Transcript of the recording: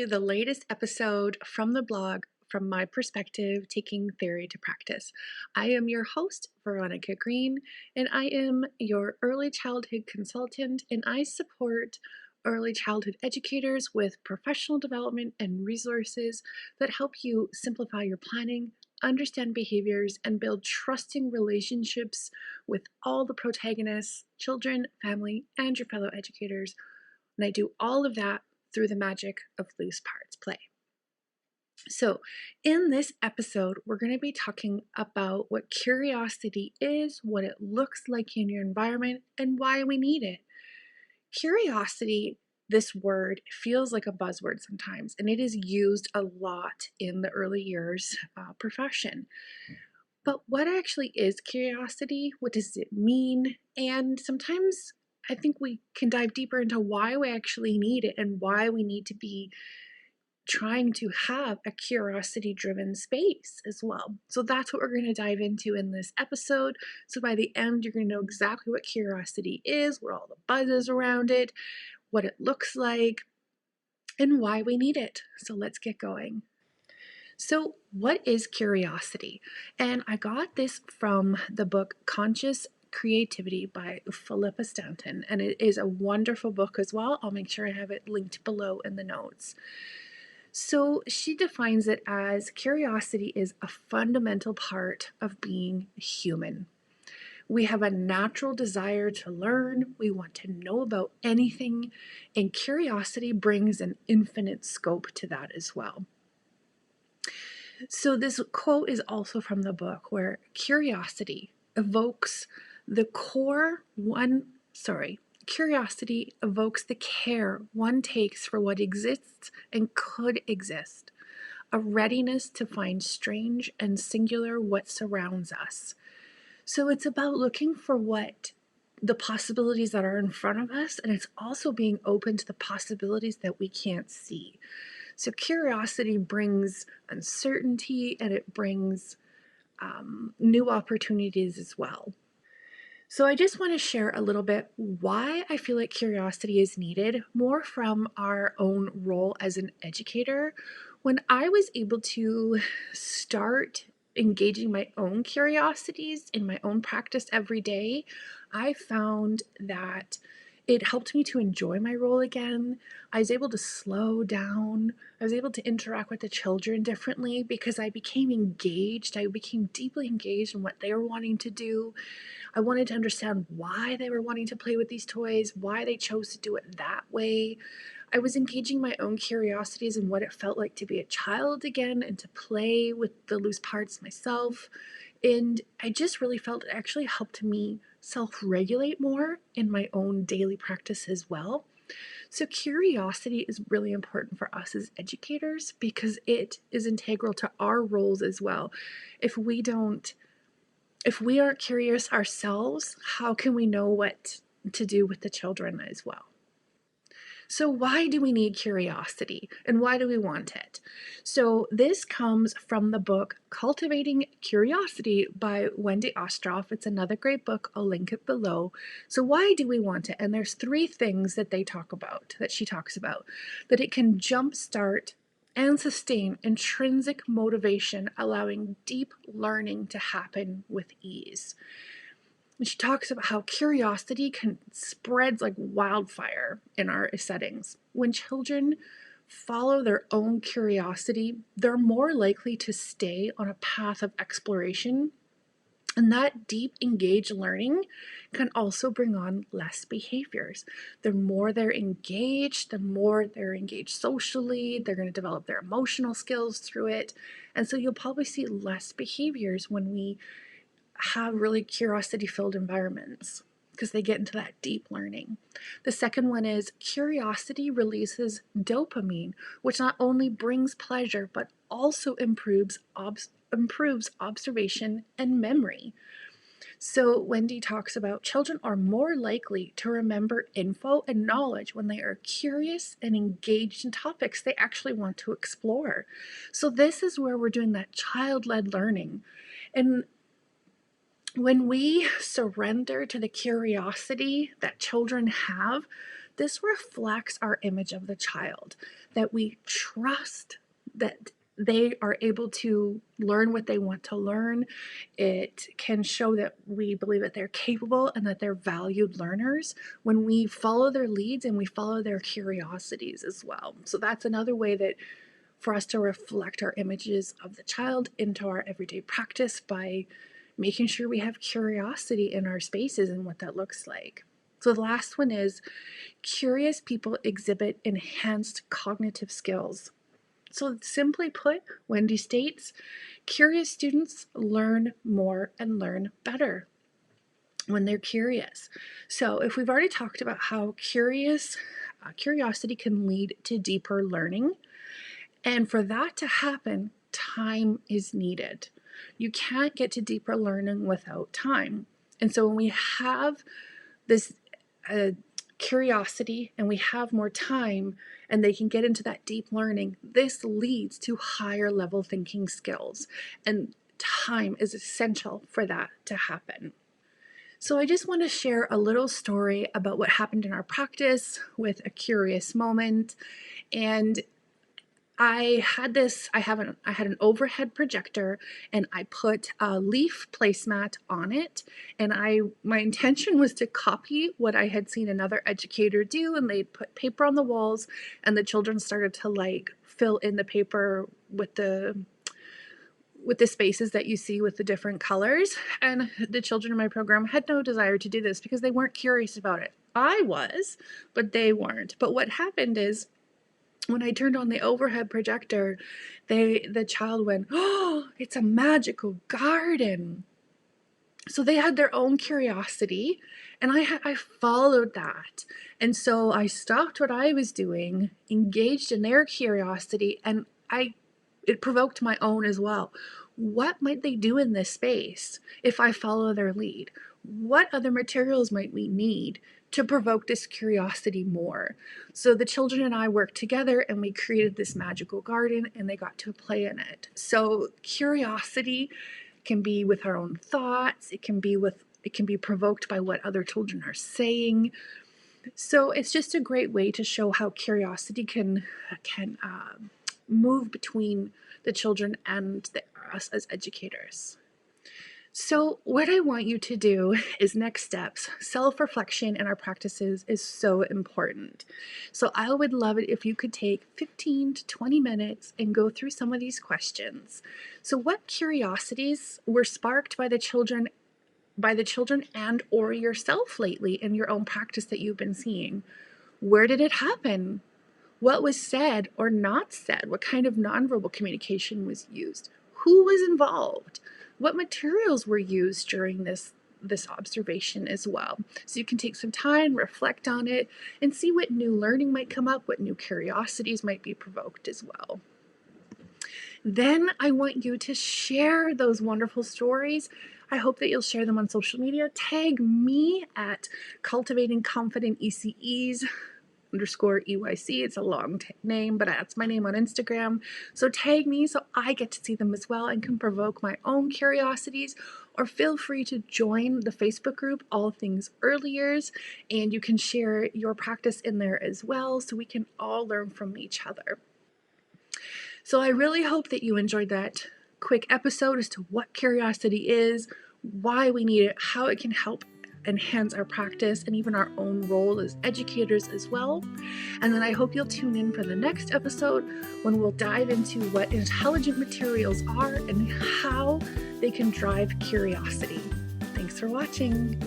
to the latest episode from the blog From My Perspective Taking Theory to Practice. I am your host, Veronica Green, and I am your early childhood consultant, and I support early childhood educators with professional development and resources that help you simplify your planning, understand behaviors, and build trusting relationships with all the protagonists, children, family, and your fellow educators. And I do all of that through the magic of loose parts play. So, in this episode, we're going to be talking about what curiosity is, what it looks like in your environment, and why we need it. Curiosity, this word, feels like a buzzword sometimes, and it is used a lot in the early years profession. But what actually is curiosity? What does it mean? And sometimes I think we can dive deeper into why we actually need it and why we need to be trying to have a curiosity-driven space as well. So that's what we're going to dive into in this episode. So by the end, you're going to know exactly what curiosity is, what all the buzz is around it, what it looks like, and why we need it. So let's get going. So what is curiosity? And I got this from the book Conscious Creativity by Philippa Stanton, and it is a wonderful book as well. I'll make sure I have it linked below in the notes. So she defines it as curiosity is a fundamental part of being human. We have a natural desire to learn, we want to know about anything, and curiosity brings an infinite scope to that as well. So this quote is also from the book where curiosity evokes the curiosity evokes the care one takes for what exists and could exist, a readiness to find strange and singular what surrounds us. So it's about looking for what the possibilities that are in front of us, and it's also being open to the possibilities that we can't see. So curiosity brings uncertainty and it brings new opportunities as well. So I just want to share a little bit why I feel like curiosity is needed, more from our own role as an educator. When I was able to start engaging my own curiosities in my own practice every day, I found that it helped me to enjoy my role again. I was able to slow down. I was able to interact with the children differently because I became engaged. I became deeply engaged in what they were wanting to do. I wanted to understand why they were wanting to play with these toys, why they chose to do it that way. I was engaging my own curiosities and what it felt like to be a child again and to play with the loose parts myself. And I just really felt it actually helped me self-regulate more in my own daily practice as well. So curiosity is really important for us as educators because it is integral to our roles as well. If we aren't curious ourselves, how can we know what to do with the children as well? So why do we need curiosity and why do we want it? So this comes from the book Cultivating Curiosity by Wendy Ostroff. It's another great book. I'll link it below. So why do we want it? And there's 3 things that she talks about, that it can jumpstart and sustain intrinsic motivation, allowing deep learning to happen with ease. And she talks about how curiosity spreads like wildfire in our settings. When children follow their own curiosity, they're more likely to stay on a path of exploration. And that deep, engaged learning can also bring on less behaviors. The more they're engaged socially, they're going to develop their emotional skills through it. And so you'll probably see less behaviors when we have really curiosity-filled environments because they get into that deep learning. The second one is curiosity releases dopamine, which not only brings pleasure, but also improves observation and memory. So Wendy talks about children are more likely to remember info and knowledge when they are curious and engaged in topics they actually want to explore. So this is where we're doing that child-led learning. And when we surrender to the curiosity that children have, This reflects our image of the child, that we trust that they are able to learn what they want to learn. It can show that we believe that they're capable and that they're valued learners when we follow their leads and we follow their curiosities as well. So that's another way that for us to reflect our images of the child into our everyday practice, by making sure we have curiosity in our spaces and what that looks like. So the last one is curious people exhibit enhanced cognitive skills. So simply put, Wendy states, curious students learn more and learn better when they're curious. So if we've already talked about how curiosity can lead to deeper learning, and for that to happen, time is needed. You can't get to deeper learning without time. And so when we have this curiosity and we have more time and they can get into that deep learning, this leads to higher level thinking skills. And time is essential for that to happen. So I just want to share a little story about what happened in our practice with a curious moment. And I had an overhead projector, and I put a leaf placemat on it, and my intention was to copy what I had seen another educator do, and they'd put paper on the walls and the children started to like fill in the paper with the spaces that you see with the different colors. And the children in my program had no desire to do this because they weren't curious about it. I was, but they weren't. But what happened is, when I turned on the overhead projector, the child went, "Oh, it's a magical garden." So they had their own curiosity, and I followed that. And so I stopped what I was doing, engaged in their curiosity, and it provoked my own as well. What might they do in this space if I follow their lead? What other materials might we need to provoke this curiosity more? So the children and I worked together and we created this magical garden, and they got to play in it. So curiosity can be with our own thoughts. It can be provoked by what other children are saying. So it's just a great way to show how curiosity can move between the children and us as educators. So what I want you to do is next steps. Self-reflection in our practices is so important. So I would love it if you could take 15 to 20 minutes and go through some of these questions. So what curiosities were sparked by the children and or yourself lately in your own practice that you've been seeing? Where did it happen? What was said or not said? What kind of nonverbal communication was used? Who was involved? What materials were used during this observation as well? So you can take some time, reflect on it, and see what new learning might come up, what new curiosities might be provoked as well. Then I want you to share those wonderful stories. I hope that you'll share them on social media. Tag me at Cultivating Confident ECEs _EYC. It's a long name, but that's my name on Instagram. So tag me so I get to see them as well and can provoke my own curiosities. Or feel free to join the Facebook group, All Things Early Years, and you can share your practice in there as well so we can all learn from each other. So I really hope that you enjoyed that quick episode as to what curiosity is, why we need it, how it can help enhance our practice and even our own role as educators as well. And then I hope you'll tune in for the next episode when we'll dive into what intelligent materials are and how they can drive curiosity. Thanks for watching.